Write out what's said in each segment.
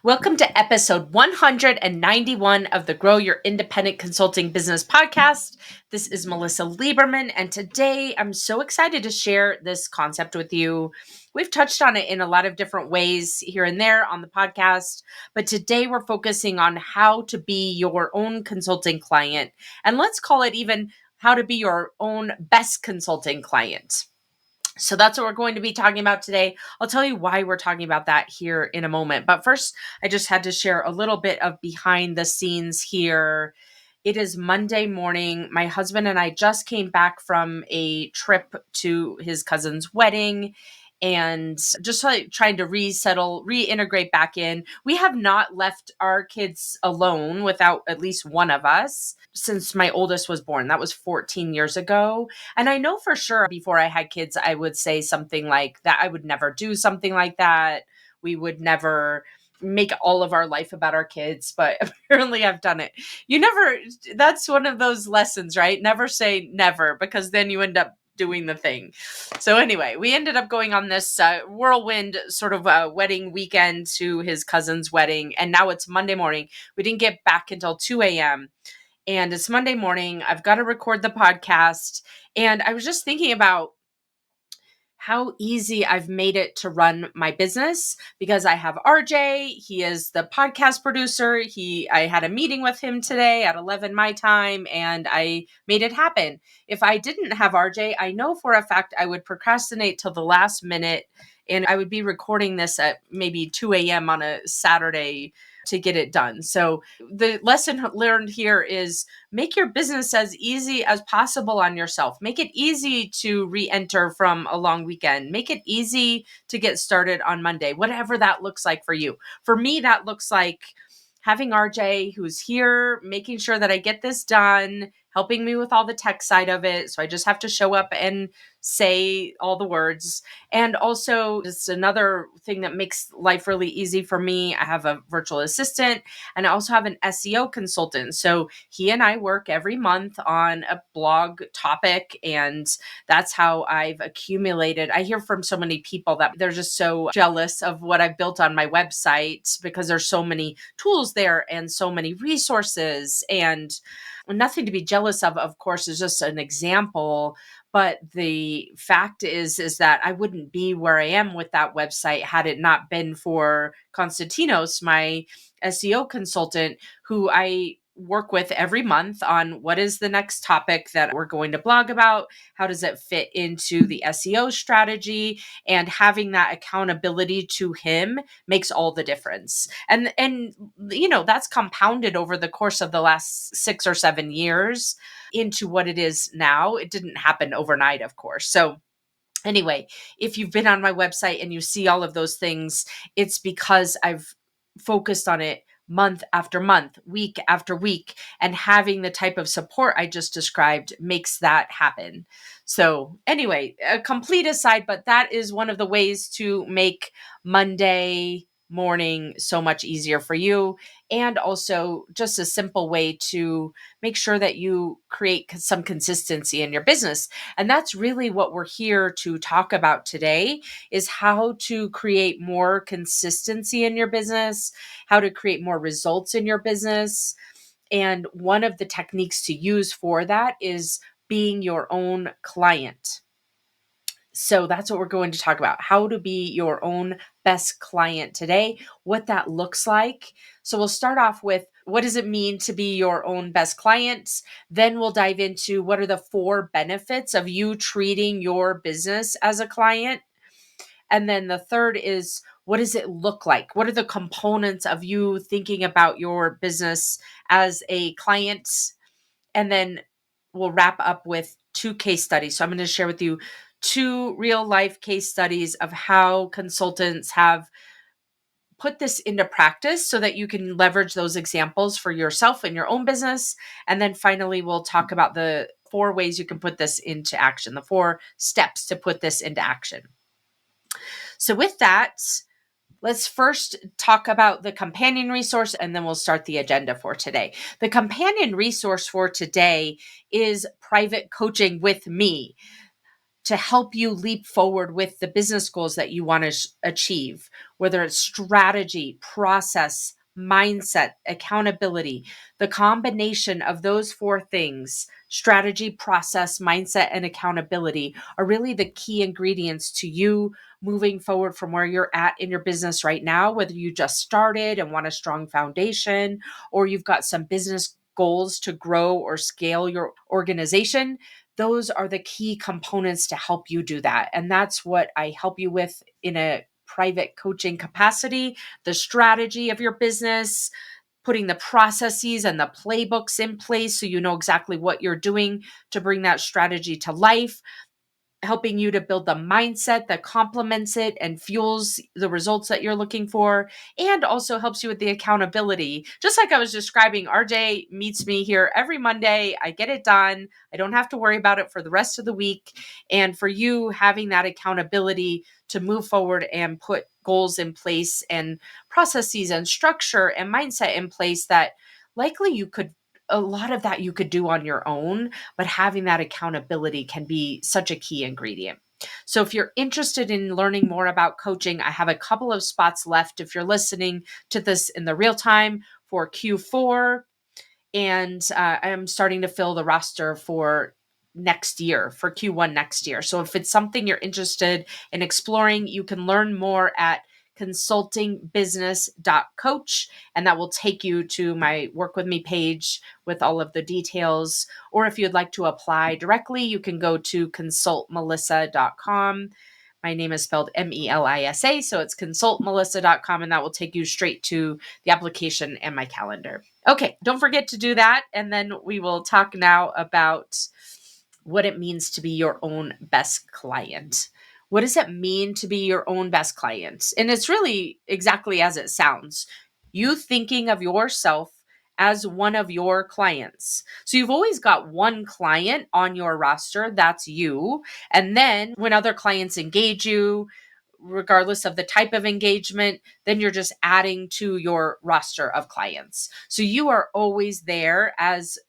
Welcome to episode 191 of the Grow Your Independent Consulting Business podcast. This is Melisa Liberman, and today I'm so excited to share this concept with you. We've touched on it in a lot of different ways here and there on the podcast, but today we're focusing on how to be your own consulting client, and let's call it even how to be your own best consulting client. So that's what we're going to be talking about today. I'll tell you why we're talking about that here in a moment. But first, I just had to share a little bit of behind the scenes here. It is Monday morning. My husband and I just came back from a trip to his cousin's wedding and just like trying to reintegrate back in. We have not left our kids alone without at least one of us since my oldest was born. That was 14 years ago. And I know for sure before I had kids, I would say something like that. I would never do something like that. We would never make all of our life about our kids, but apparently I've done it. That's one of those lessons, right? Never say never, because then you end up doing the thing. So anyway, we ended up going on this whirlwind sort of wedding weekend to his cousin's wedding. And now it's Monday morning. We didn't get back until 2 a.m. And it's Monday morning. I've got to record the podcast. And I was just thinking about how easy I've made it to run my business because I have RJ. He is the podcast producer. I had a meeting with him today at 11 my time, and I made it happen. If I didn't have RJ, I know for a fact I would procrastinate till the last minute, and I would be recording this at maybe 2 a.m. on a Saturday to get it done. So the lesson learned here is make your business as easy as possible on yourself. Make it easy to re-enter from a long weekend. Make it easy to get started on Monday, whatever that looks like for you. For me, that looks like having RJ who's here, making sure that I get this done, helping me with all the tech side of it. So I just have to show up and say all the words. And also, just another thing that makes life really easy for me, I have a virtual assistant and I also have an SEO consultant. So he and I work every month on a blog topic, and that's how I've accumulated. I hear from so many people that they're just so jealous of what I've built on my website because there's so many tools there and so many resources, and nothing to be jealous of course, is just an example. But the fact is that I wouldn't be where I am with that website had it not been for Konstantinos, my SEO consultant, who I work with every month on what is the next topic that we're going to blog about, how does it fit into the SEO strategy, and having that accountability to him makes all the difference. And that's compounded over the course of the last 6 or 7 years into what it is now. It didn't happen overnight, of course. So anyway, if you've been on my website and you see all of those things, it's because I've focused on it month after month, week after week, and having the type of support I just described makes that happen. So anyway, a complete aside, but that is one of the ways to make Monday morning so much easier for you, and also just a simple way to make sure that you create some consistency in your business. And that's really what we're here to talk about today, is how to create more consistency in your business, how to create more results in your business. And one of the techniques to use for that is being your own client. So that's what we're going to talk about, how to be your own best client today, what that looks like. So we'll start off with, what does it mean to be your own best client? Then we'll dive into what are the 4 benefits of you treating your business as a client. And then the third is, what does it look like? What are the components of you thinking about your business as a client? And then we'll wrap up with 2 case studies. So I'm going to share with you 2 real life case studies of how consultants have put this into practice so that you can leverage those examples for yourself and your own business. And then finally, we'll talk about the 4 ways you can put this into action, the 4 steps to put this into action. So with that, let's first talk about the companion resource, and then we'll start the agenda for today. The companion resource for today is private coaching with me. to help you leap forward with the business goals that you want to achieve, whether it's strategy, process, mindset, accountability. The combination of those four things, strategy, process, mindset, and accountability, are really the key ingredients to you moving forward from where you're at in your business right now, whether you just started and want a strong foundation, or you've got some business goals to grow or scale your organization. Those are the key components to help you do that. And that's what I help you with in a private coaching capacity, the strategy of your business, putting the processes and the playbooks in place so you know exactly what you're doing to bring that strategy to life, helping you to build the mindset that complements it and fuels the results that you're looking for, and also helps you with the accountability. Just like I was describing, RJ meets me here every Monday. I get it done. I don't have to worry about it for the rest of the week. And for you, having that accountability to move forward and put goals in place and processes and structure and mindset in place that likely a lot of that you could do on your own, but having that accountability can be such a key ingredient. So if you're interested in learning more about coaching, I have a couple of spots left if you're listening to this in the real time for Q4. And I'm starting to fill the roster for next year, for Q1 next year. So if it's something you're interested in exploring, you can learn more at consultingbusiness.coach, and that will take you to my work with me page with all of the details. Or if you'd like to apply directly, you can go to consultmelisa.com. My name is spelled Melisa, so it's consultmelisa.com, and that will take you straight to the application and my calendar. Okay, don't forget to do that, and then we will talk now about what it means to be your own best client. What does it mean to be your own best client? And it's really exactly as it sounds. You thinking of yourself as one of your clients. So you've always got one client on your roster, that's you. And then when other clients engage you, regardless of the type of engagement, then you're just adding to your roster of clients. So you are always there as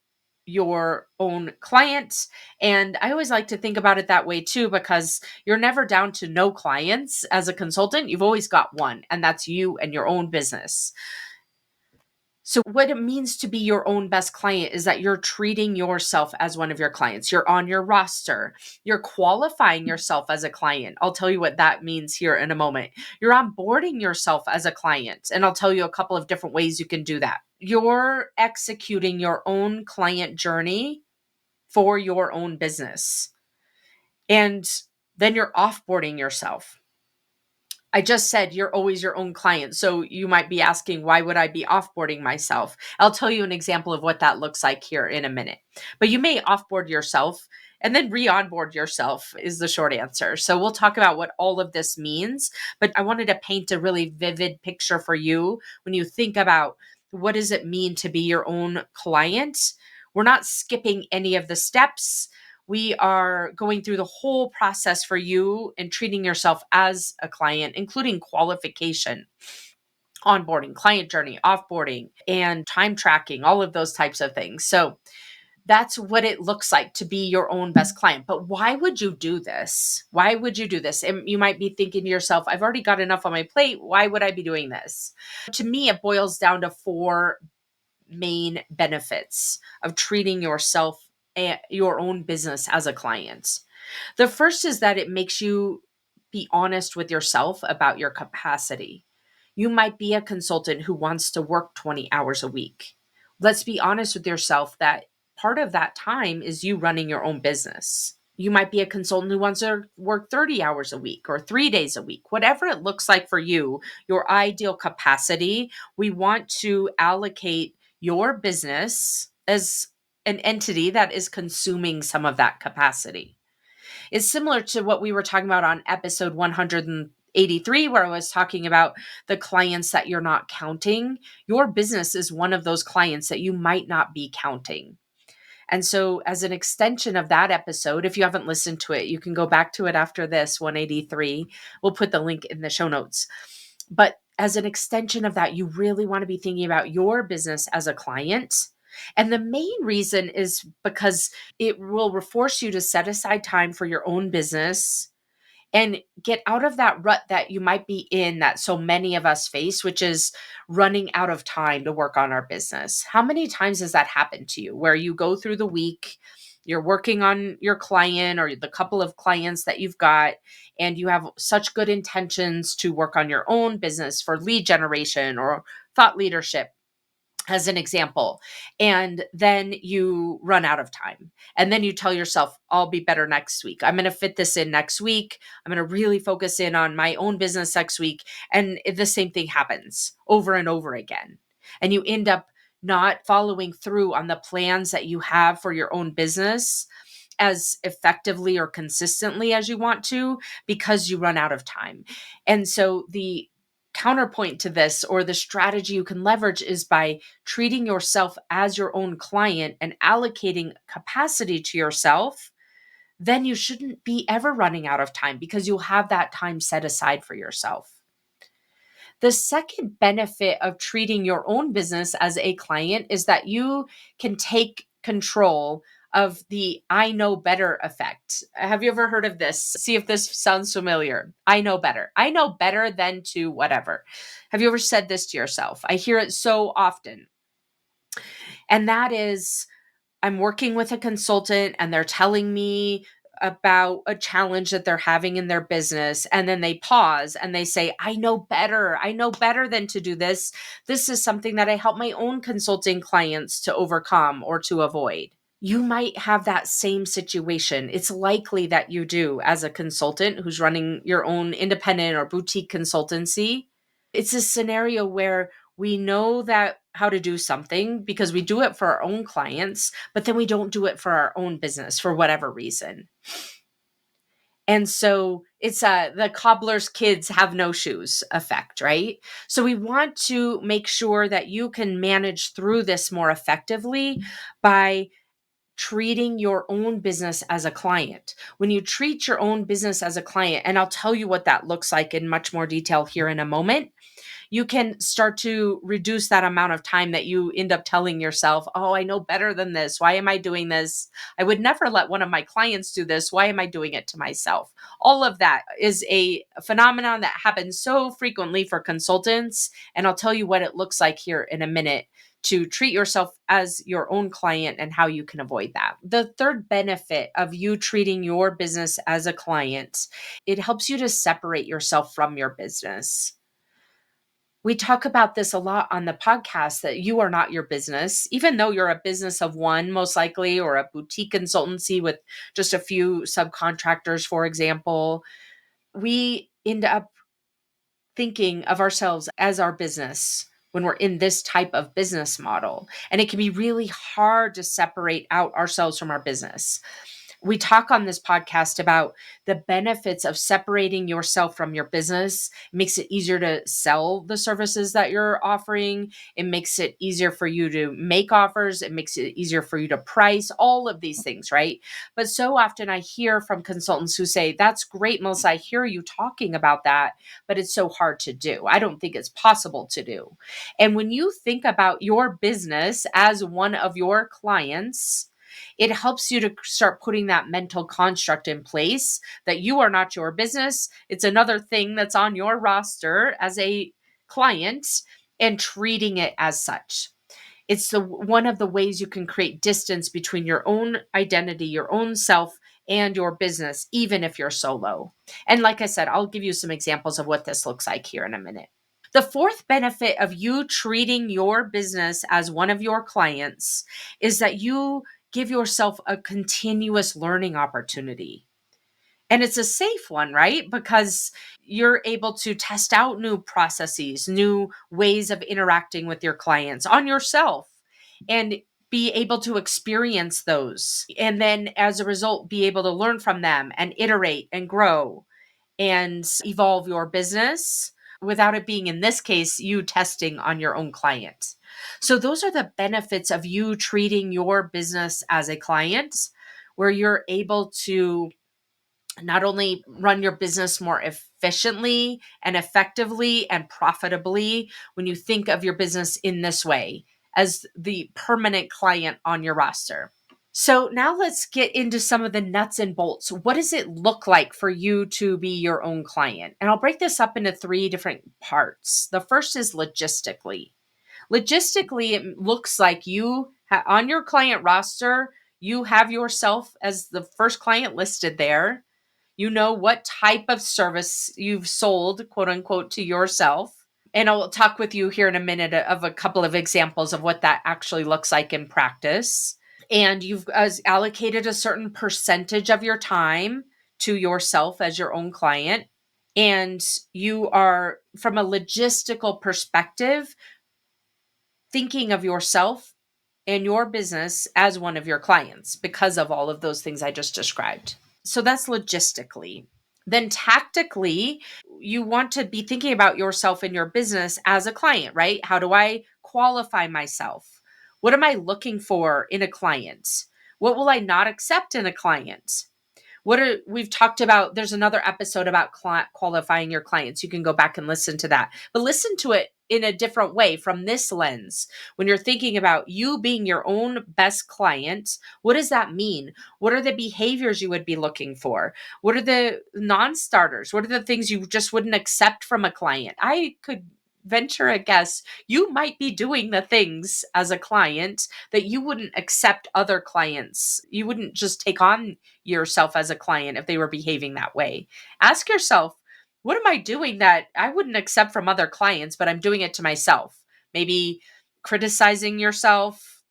your own client. And I always like to think about it that way too, because you're never down to no clients as a consultant. You've always got one, and that's you and your own business. So, what it means to be your own best client is that you're treating yourself as one of your clients. You're on your roster. You're qualifying yourself as a client. I'll tell you what that means here in a moment. You're onboarding yourself as a client, and I'll tell you a couple of different ways you can do that. You're executing your own client journey for your own business, and then you're offboarding yourself. I just said you're always your own client. So you might be asking, why would I be offboarding myself? I'll tell you an example of what that looks like here in a minute. But you may offboard yourself and then re-onboard yourself is the short answer. So we'll talk about what all of this means. But I wanted to paint a really vivid picture for you when you think about what does it mean to be your own client? We're not skipping any of the steps. We are going through the whole process for you and treating yourself as a client, including qualification, onboarding, client journey, offboarding, and time tracking, all of those types of things. So that's what it looks like to be your own best client. But why would you do this? Why would you do this? And you might be thinking to yourself, I've already got enough on my plate. Why would I be doing this? To me, it boils down to four main benefits of treating yourself and your own business as a client. The first is that it makes you be honest with yourself about your capacity. You might be a consultant who wants to work 20 hours a week. Let's be honest with yourself that part of that time is you running your own business. You might be a consultant who wants to work 30 hours a week or 3 days a week, whatever it looks like for you, your ideal capacity. We want to allocate your business as an entity that is consuming some of that capacity. It's similar to what we were talking about on episode 183, where I was talking about the clients that you're not counting. Your business is one of those clients that you might not be counting. And so, as an extension of that episode, if you haven't listened to it, you can go back to it after this 183. We'll put the link in the show notes. But as an extension of that, you really want to be thinking about your business as a client. And the main reason is because it will force you to set aside time for your own business and get out of that rut that you might be in that so many of us face, which is running out of time to work on our business. How many times has that happened to you where you go through the week, you're working on your client or the couple of clients that you've got, and you have such good intentions to work on your own business for lead generation or thought leadership, as an example, and then you run out of time, and then you tell yourself, I'll be better next week, I'm going to fit this in next week, I'm going to really focus in on my own business next week, and the same thing happens over and over again, and you end up not following through on the plans that you have for your own business as effectively or consistently as you want to, because you run out of time. And so the counterpoint to this, or the strategy you can leverage, is by treating yourself as your own client and allocating capacity to yourself. Then you shouldn't be ever running out of time because you'll have that time set aside for yourself. The second benefit of treating your own business as a client is that you can take control of the I know better effect. Have you ever heard of this? See if this sounds familiar. I know better. I know better than to whatever. Have you ever said this to yourself? I hear it so often. And that is, I'm working with a consultant and they're telling me about a challenge that they're having in their business. And then they pause and they say, I know better. I know better than to do this. This is something that I help my own consulting clients to overcome or to avoid. You might have that same situation. It's likely that you do as a consultant who's running your own independent or boutique consultancy. It's a scenario where we know that how to do something because we do it for our own clients, but then we don't do it for our own business for whatever reason. And so it's the cobbler's kids have no shoes effect, right? So we want to make sure that you can manage through this more effectively by treating your own business as a client. When you treat your own business as a client, and I'll tell you what that looks like in much more detail here in a moment, you can start to reduce that amount of time that you end up telling yourself, oh, I know better than this. Why am I doing this? I would never let one of my clients do this. Why am I doing it to myself? All of that is a phenomenon that happens so frequently for consultants. And I'll tell you what it looks like here in a minute to treat yourself as your own client and how you can avoid that. The third benefit of you treating your business as a client, it helps you to separate yourself from your business. We talk about this a lot on the podcast, that you are not your business, even though you're a business of one, most likely, or a boutique consultancy with just a few subcontractors, for example. We end up thinking of ourselves as our business when we're in this type of business model. And it can be really hard to separate out ourselves from our business. We talk on this podcast about the benefits of separating yourself from your business. It makes it easier to sell the services that you're offering. It makes it easier for you to make offers. It makes it easier for you to price, all of these things, right? But so often I hear from consultants who say, that's great, Melissa, I hear you talking about that, but it's so hard to do. I don't think it's possible to do. And when you think about your business as one of your clients, it helps you to start putting that mental construct in place that you are not your business. It's another thing that's on your roster as a client, and treating it as such. It's the one of the ways you can create distance between your own identity, your own self, and your business, even if you're solo. And like I said, I'll give you some examples of what this looks like here in a minute. The fourth benefit of you treating your business as one of your clients is that you give yourself a continuous learning opportunity. And it's a safe one, right? Because you're able to test out new processes, new ways of interacting with your clients on yourself, and be able to experience those. And then as a result, be able to learn from them and iterate and grow and evolve your business without it being, in this case, you testing on your own client. So those are the benefits of you treating your business as a client, where you're able to not only run your business more efficiently and effectively and profitably when you think of your business in this way as the permanent client on your roster. So now let's get into some of the nuts and bolts. What does it look like for you to be your own client? And I'll break this up into 3 different parts. The first is logistically. Logistically, it looks like you on your client roster, you have yourself as the first client listed there. You know what type of service you've sold, quote unquote, to yourself. And I'll talk with you here in a minute of a couple of examples of what that actually looks like in practice. And you've allocated a certain percentage of your time to yourself as your own client. And you are, from a logistical perspective, thinking of yourself and your business as one of your clients because of all of those things I just described. So that's logistically. Then tactically, you want to be thinking about yourself and your business as a client, right? How do I qualify myself? What am I looking for in a client? What will I not accept in a client? We've talked about, there's another episode about qualifying your clients. You can go back and listen to that, but listen to it in a different way from this lens. When you're thinking about you being your own best client, what does that mean? What are the behaviors you would be looking for? What are the non-starters? What are the things you just wouldn't accept from a client? I could venture a guess you might be doing the things as a client that you wouldn't accept other clients. You wouldn't just take on yourself as a client if they were behaving that way. Ask yourself, what am I doing that I wouldn't accept from other clients, but I'm doing it to myself? Maybe criticizing yourself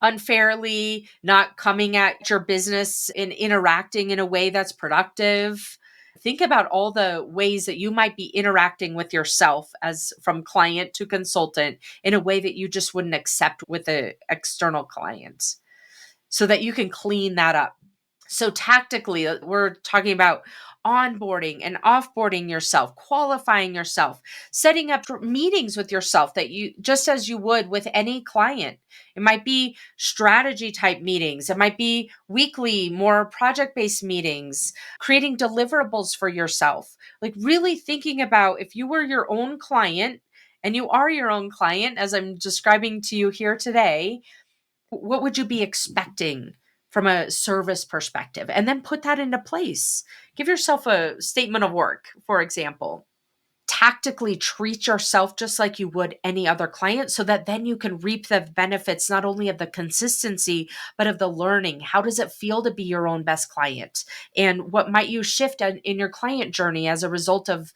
unfairly, not coming at your business and interacting in a way that's productive. Think about all the ways that you might be interacting with yourself as from client to consultant in a way that you just wouldn't accept with an external client so that you can clean that up. So tactically, we're talking about onboarding and offboarding yourself, qualifying yourself, setting up meetings with yourself that you, just as you would with any client. It might be strategy type meetings. It might be weekly, more project-based meetings, creating deliverables for yourself. Like really thinking about if you were your own client and you are your own client, as I'm describing to you here today, what would you be expecting from a service perspective? And then put that into place. Give yourself a statement of work, for example. Tactically treat yourself just like you would any other client so that then you can reap the benefits not only of the consistency, but of the learning. How does it feel to be your own best client? And what might you shift in your client journey as a result of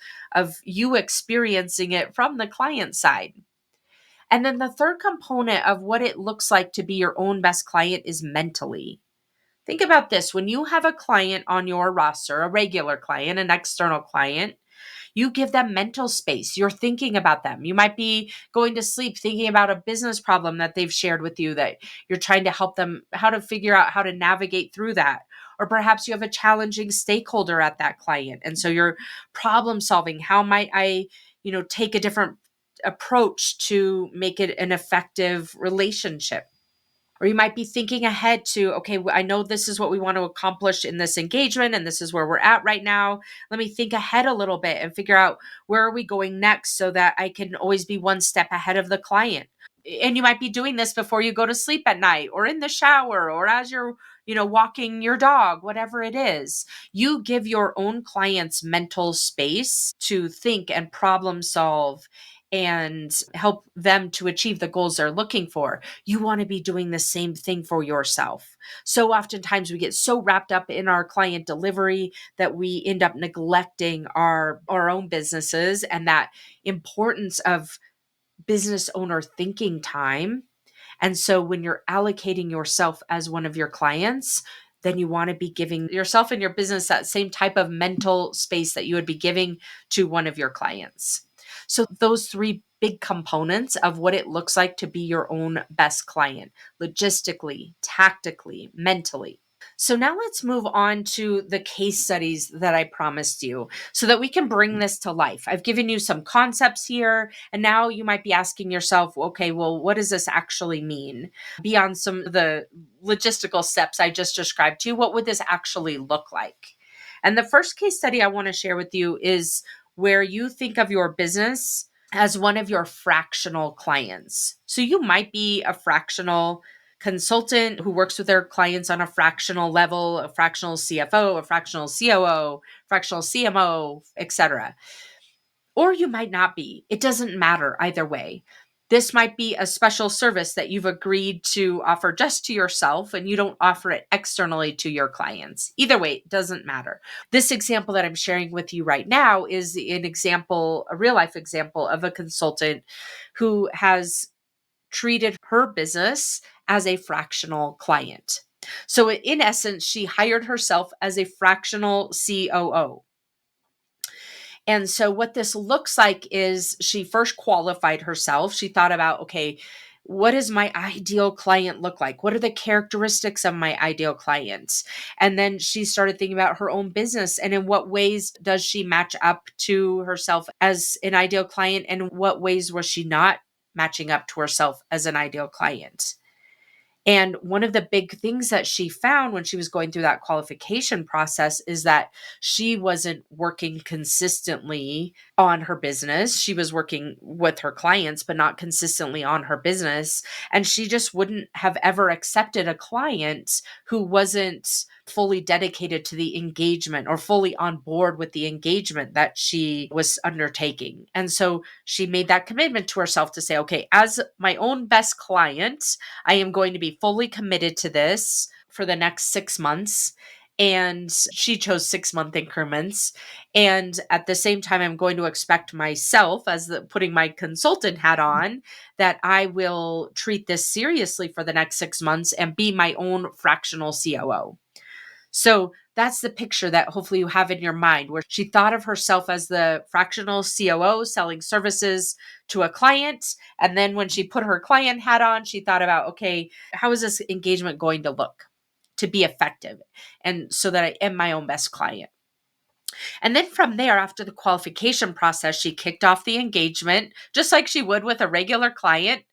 you experiencing it from the client side? And then the third component of what it looks like to be your own best client is mentally. Think about this. When you have a client on your roster, a regular client, an external client, you give them mental space. You're thinking about them. You might be going to sleep thinking about a business problem that they've shared with you that you're trying to help them how to figure out how to navigate through that. Or perhaps you have a challenging stakeholder at that client. And so you're problem solving. How might I, take a different approach to make it an effective relationship? Or you might be thinking ahead to, okay, I know this is what we want to accomplish in this engagement, and this is where we're at right now. Let me think ahead a little bit and figure out where are we going next so that I can always be one step ahead of the client. And you might be doing this before you go to sleep at night or in the shower or as you're, walking your dog, whatever it is. You give your own clients mental space to think and problem solve and help them to achieve the goals they're looking for. You want to be doing the same thing for yourself. So oftentimes we get so wrapped up in our client delivery that we end up neglecting our own businesses and that importance of business owner thinking time. And so when you're allocating yourself as one of your clients, then you want to be giving yourself and your business that same type of mental space that you would be giving to one of your clients. So those 3 big components of what it looks like to be your own best client, logistically, tactically, mentally. So now let's move on to the case studies that I promised you so that we can bring this to life. I've given you some concepts here, and now you might be asking yourself, okay, well, what does this actually mean? Beyond some of the logistical steps I just described to you, what would this actually look like? And the first case study I want to share with you is where you think of your business as one of your fractional clients. So you might be a fractional consultant who works with their clients on a fractional level, a fractional CFO, a fractional COO, fractional CMO, etc. Or you might not be. It doesn't matter either way. This might be a special service that you've agreed to offer just to yourself and you don't offer it externally to your clients. Either way, it doesn't matter. This example that I'm sharing with you right now is an example, a real life example of a consultant who has treated her business as a fractional client. So, in essence, she hired herself as a fractional COO. And so what this looks like is she first qualified herself. She thought about, okay, what does my ideal client look like? What are the characteristics of my ideal clients? And then she started thinking about her own business and in what ways does she match up to herself as an ideal client and in what ways was she not matching up to herself as an ideal client? And one of the big things that she found when she was going through that qualification process is that she wasn't working consistently on her business. She was working with her clients, but not consistently on her business. And she just wouldn't have ever accepted a client who wasn't fully dedicated to the engagement or fully on board with the engagement that she was undertaking. And so she made that commitment to herself to say, okay, as my own best client, I am going to be fully committed to this for the next 6 months. And she chose 6 month increments. And at the same time, I'm going to expect myself, as putting my consultant hat on, that I will treat this seriously for the next 6 months and be my own fractional COO. So that's the picture that hopefully you have in your mind, where she thought of herself as the fractional COO selling services to a client. And then when she put her client hat on, she thought about, okay, how is this engagement going to look to be effective? And so that I am my own best client. And then from there, after the qualification process, she kicked off the engagement just like she would with a regular client,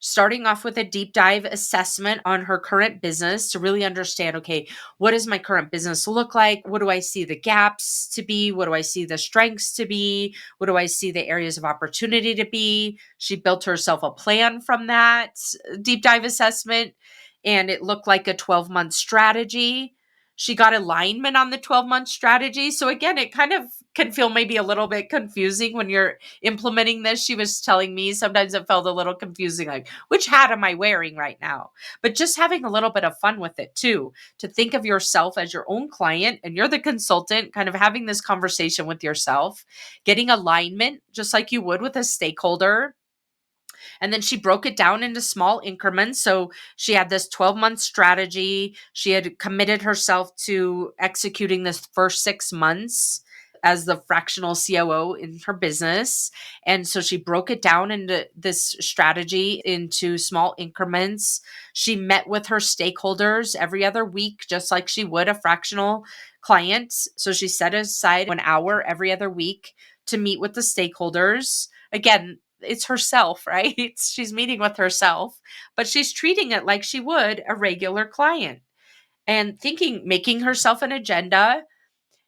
starting off with a deep dive assessment on her current business to really understand, okay, what does my current business look like? What do I see the gaps to be? What do I see the strengths to be? What do I see the areas of opportunity to be? She built herself a plan from that deep dive assessment, and it looked like a 12-month strategy. She got alignment on the 12-month strategy. So again, it kind of can feel maybe a little bit confusing when you're implementing this. She was telling me sometimes it felt a little confusing, like, which hat am I wearing right now? But just having a little bit of fun with it too, to think of yourself as your own client and you're the consultant, kind of having this conversation with yourself, getting alignment, just like you would with a stakeholder. And then she broke it down into small increments. So she had this 12-month strategy. She had committed herself to executing this first 6 months as the fractional COO in her business. And so she broke it down into this strategy into small increments. She met with her stakeholders every other week, just like she would a fractional client. So she set aside an hour every other week to meet with the stakeholders. Again, it's herself, right? She's meeting with herself, but she's treating it like she would a regular client and making herself an agenda,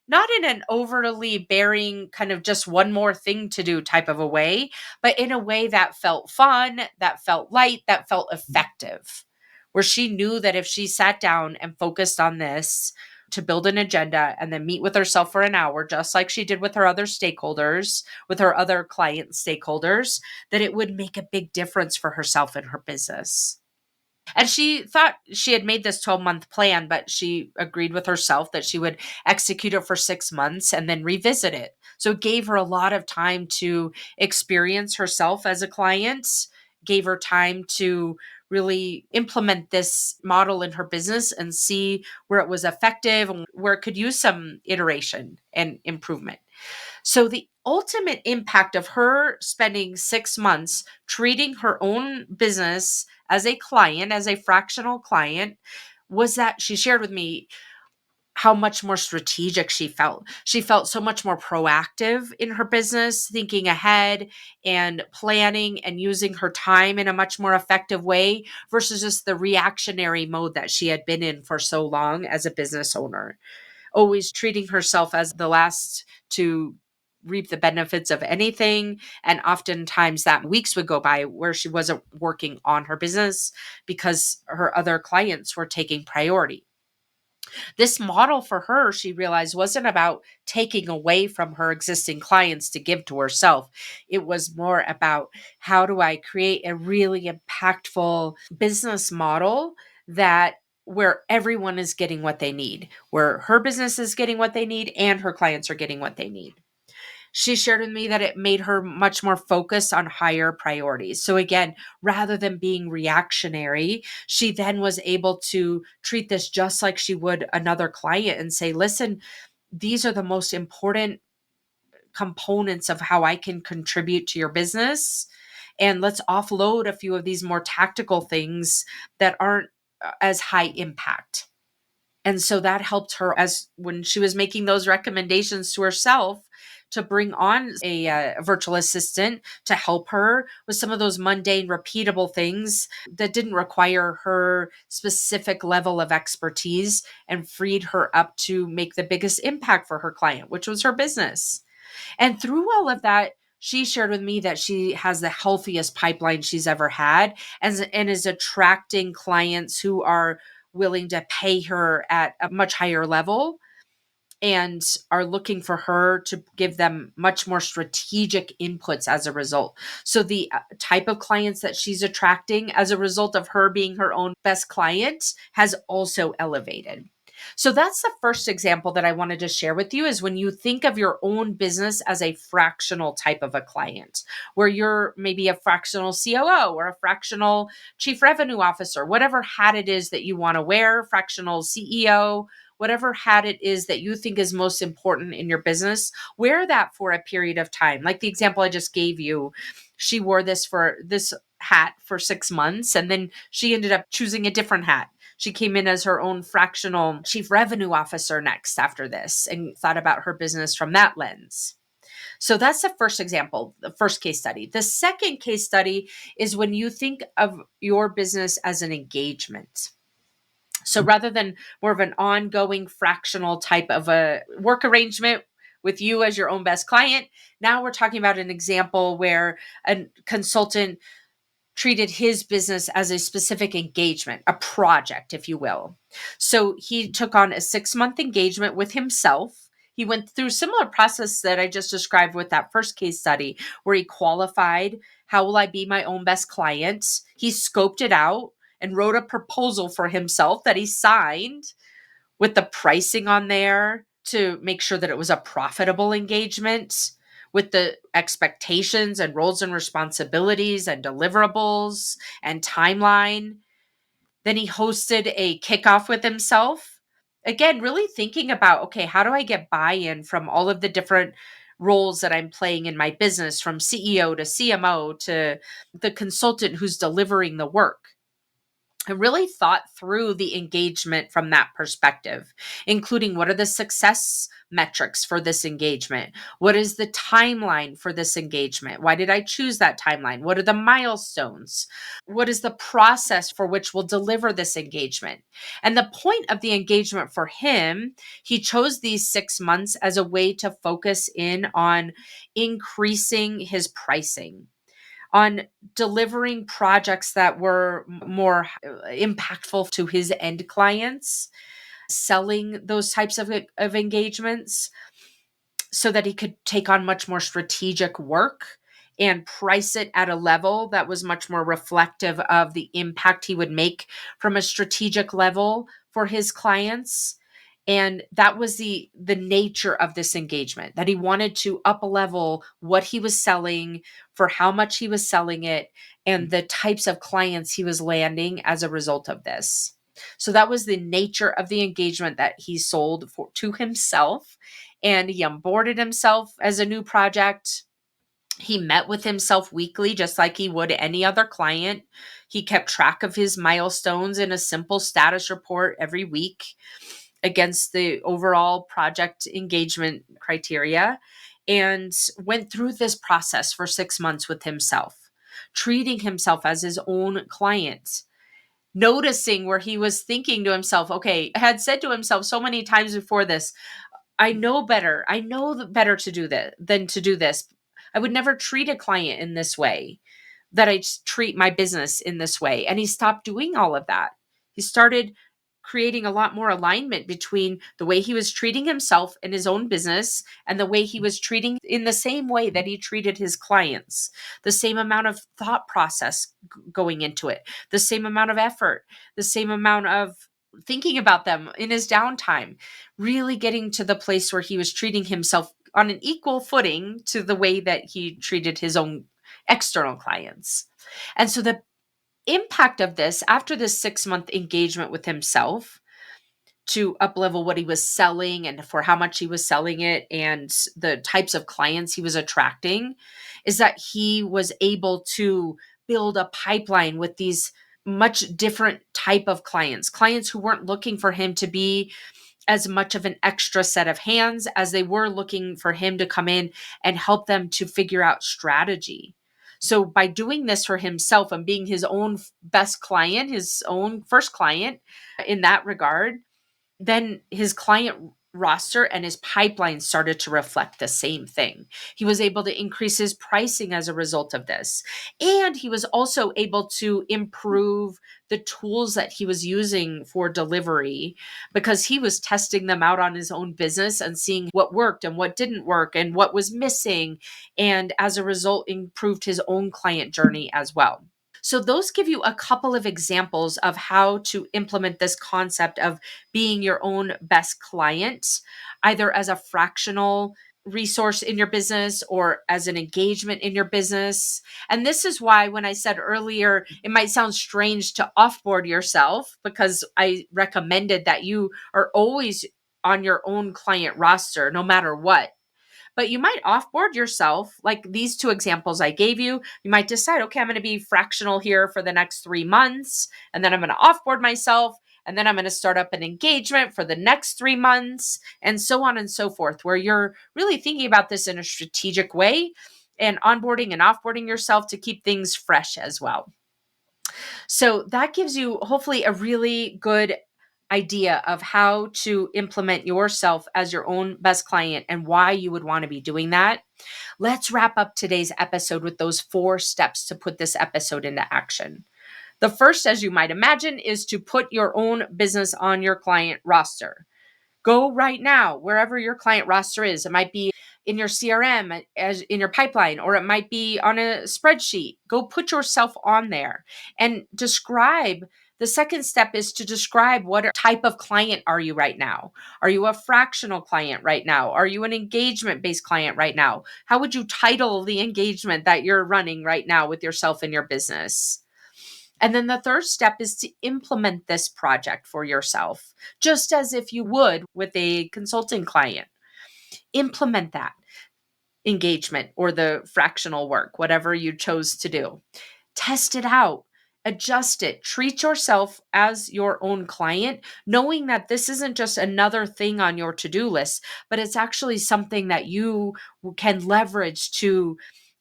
not in an overly bearing kind of just one more thing to do type of a way, but in a way that felt fun, that felt light, that felt effective, where she knew that if she sat down and focused on this to build an agenda and then meet with herself for an hour, just like she did with her other stakeholders, with her other client stakeholders, that it would make a big difference for herself and her business. And she thought she had made this 12-month plan, but she agreed with herself that she would execute it for 6 months and then revisit it. So it gave her a lot of time to experience herself as a client, gave her time to really implement this model in her business and see where it was effective and where it could use some iteration and improvement. So the ultimate impact of her spending 6 months treating her own business as a client, as a fractional client, was that she shared with me how much more strategic she felt. She felt so much more proactive in her business, thinking ahead and planning and using her time in a much more effective way versus just the reactionary mode that she had been in for so long as a business owner, always treating herself as the last to reap the benefits of anything. And oftentimes that weeks would go by where she wasn't working on her business because her other clients were taking priority. This model for her, she realized, wasn't about taking away from her existing clients to give to herself. It was more about, how do I create a really impactful business model that where everyone is getting what they need, where her business is getting what they need and her clients are getting what they need. She shared with me that it made her much more focused on higher priorities. So again, rather than being reactionary, she then was able to treat this just like she would another client and say, listen, these are the most important components of how I can contribute to your business. And let's offload a few of these more tactical things that aren't as high impact. And so that helped her, as when she was making those recommendations to herself, to bring on a virtual assistant to help her with some of those mundane, repeatable things that didn't require her specific level of expertise, and freed her up to make the biggest impact for her client, which was her business. And through all of that, she shared with me that she has the healthiest pipeline she's ever had, and is attracting clients who are willing to pay her at a much higher level and are looking for her to give them much more strategic inputs as a result. So the type of clients that she's attracting as a result of her being her own best client has also elevated. So that's the first example that I wanted to share with you, is when you think of your own business as a fractional type of a client, where you're maybe a fractional COO or a fractional chief revenue officer, whatever hat it is that you want to wear, fractional CEO, whatever hat it is that you think is most important in your business, wear that for a period of time. Like the example I just gave you, she wore this hat for 6 months, and then she ended up choosing a different hat. She came in as her own fractional chief revenue officer next after this, and thought about her business from that lens. So that's the first example, the first case study. The second case study is when you think of your business as an engagement. So rather than more of an ongoing fractional type of a work arrangement with you as your own best client, now we're talking about an example where a consultant treated his business as a specific engagement, a project, if you will. So he took on a 6-month engagement with himself. He went through similar process that I just described with that first case study, where he qualified, how will I be my own best client? He scoped it out and wrote a proposal for himself that he signed with the pricing on there to make sure that it was a profitable engagement, with the expectations and roles and responsibilities and deliverables and timeline. Then he hosted a kickoff with himself. Again, really thinking about, okay, how do I get buy-in from all of the different roles that I'm playing in my business, from CEO to CMO to the consultant who's delivering the work? I really thought through the engagement from that perspective, including, what are the success metrics for this engagement? What is the timeline for this engagement? Why did I choose that timeline? What are the milestones? What is the process for which we'll deliver this engagement? And the point of the engagement for him, he chose these 6 months as a way to focus in on increasing his pricing, on delivering projects that were more impactful to his end clients, selling those types of engagements so that he could take on much more strategic work and price it at a level that was much more reflective of the impact he would make from a strategic level for his clients. And that was the nature of this engagement, that he wanted to up level what he was selling, for how much he was selling it, and the types of clients he was landing as a result of this. So that was the nature of the engagement that he sold to himself. And he onboarded himself as a new project. He met with himself weekly, just like he would any other client. He kept track of his milestones in a simple status report every week against the overall project engagement criteria, and went through this process for 6 months with himself, treating himself as his own client, noticing where he was thinking to himself, okay, had said to himself so many times before this, I know better. I know better to do that than to do this. I would never treat a client in this way, that I treat my business in this way. And he stopped doing all of that. He started creating a lot more alignment between the way he was treating himself in his own business and the way he was treating in the same way that he treated his clients. The same amount of thought process going into it, the same amount of effort, the same amount of thinking about them in his downtime, really getting to the place where he was treating himself on an equal footing to the way that he treated his own external clients. And so the impact of this after this 6-month engagement with himself to uplevel what he was selling and for how much he was selling it and the types of clients he was attracting is that he was able to build a pipeline with these much different type of clients who weren't looking for him to be as much of an extra set of hands as they were looking for him to come in and help them to figure out strategy. So by doing this for himself and being his own best client, his own first client in that regard, then his client roster and his pipeline started to reflect the same thing. He was able to increase his pricing as a result of this. And he was also able to improve the tools that he was using for delivery because he was testing them out on his own business and seeing what worked and what didn't work and what was missing. And as a result, improved his own client journey as well. So those give you a couple of examples of how to implement this concept of being your own best client, either as a fractional resource in your business or as an engagement in your business. And this is why when I said earlier, it might sound strange to offboard yourself because I recommended that you are always on your own client roster, no matter what. But you might offboard yourself, like these two examples I gave you. You might decide, okay, I'm going to be fractional here for the next 3 months, and then I'm going to offboard myself, and then I'm going to start up an engagement for the next 3 months, and so on and so forth, where you're really thinking about this in a strategic way and onboarding and offboarding yourself to keep things fresh as well. So that gives you hopefully a really good idea of how to implement yourself as your own best client and why you would want to be doing that. Let's wrap up today's episode with those 4 steps to put this episode into action. The first, as you might imagine, is to put your own business on your client roster. Go right now, wherever your client roster is. It might be in your CRM, as in your pipeline, or it might be on a spreadsheet. Go put yourself on there and describe. The second step is to describe what type of client are you right now? Are you a fractional client right now? Are you an engagement-based client right now? How would you title the engagement that you're running right now with yourself and your business? And then the third step is to implement this project for yourself, just as if you would with a consulting client. Implement that engagement or the fractional work, whatever you chose to do. Test it out, adjust it, treat yourself as your own client, knowing that this isn't just another thing on your to-do list, but it's actually something that you can leverage to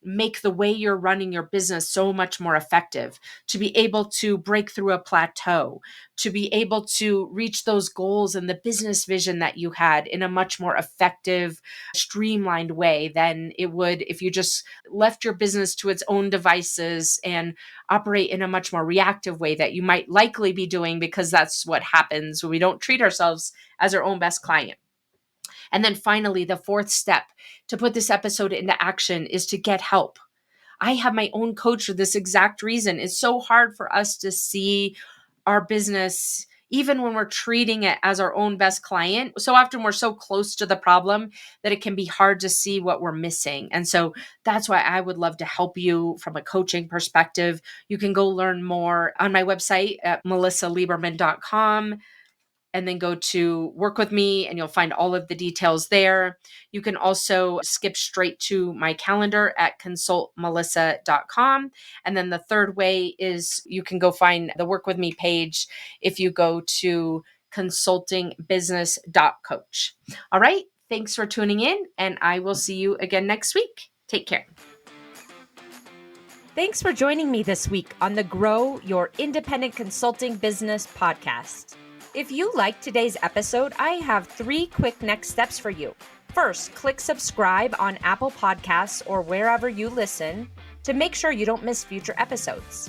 make the way you're running your business so much more effective, to be able to break through a plateau, to be able to reach those goals and the business vision that you had in a much more effective, streamlined way than it would if you just left your business to its own devices and operate in a much more reactive way that you might likely be doing because that's what happens when we don't treat ourselves as our own best client. And then finally, the fourth step to put this episode into action is to get help. I have my own coach for this exact reason. It's so hard for us to see our business, even when we're treating it as our own best client. So often we're so close to the problem that it can be hard to see what we're missing. And so that's why I would love to help you from a coaching perspective. You can go learn more on my website at melisaliberman.com. And then go to work with me and you'll find all of the details there. You can also skip straight to my calendar at consultmelisa.com. And then the third way is you can go find the work with me page if you go to consultingbusiness.coach. All right. Thanks for tuning in and I will see you again next week. Take care. Thanks for joining me this week on the Grow Your Independent Consulting Business podcast. If you liked today's episode, I have 3 quick next steps for you. First, click subscribe on Apple Podcasts or wherever you listen to make sure you don't miss future episodes.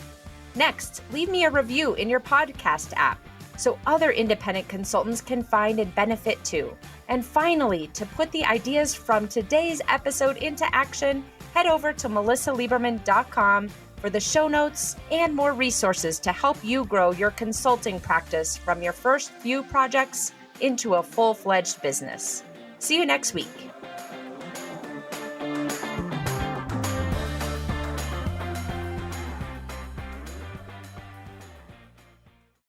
Next, leave me a review in your podcast app so other independent consultants can find and benefit too. And finally, to put the ideas from today's episode into action, head over to melisaliberman.com for the show notes and more resources to help you grow your consulting practice from your first few projects into a full-fledged business. See you next week.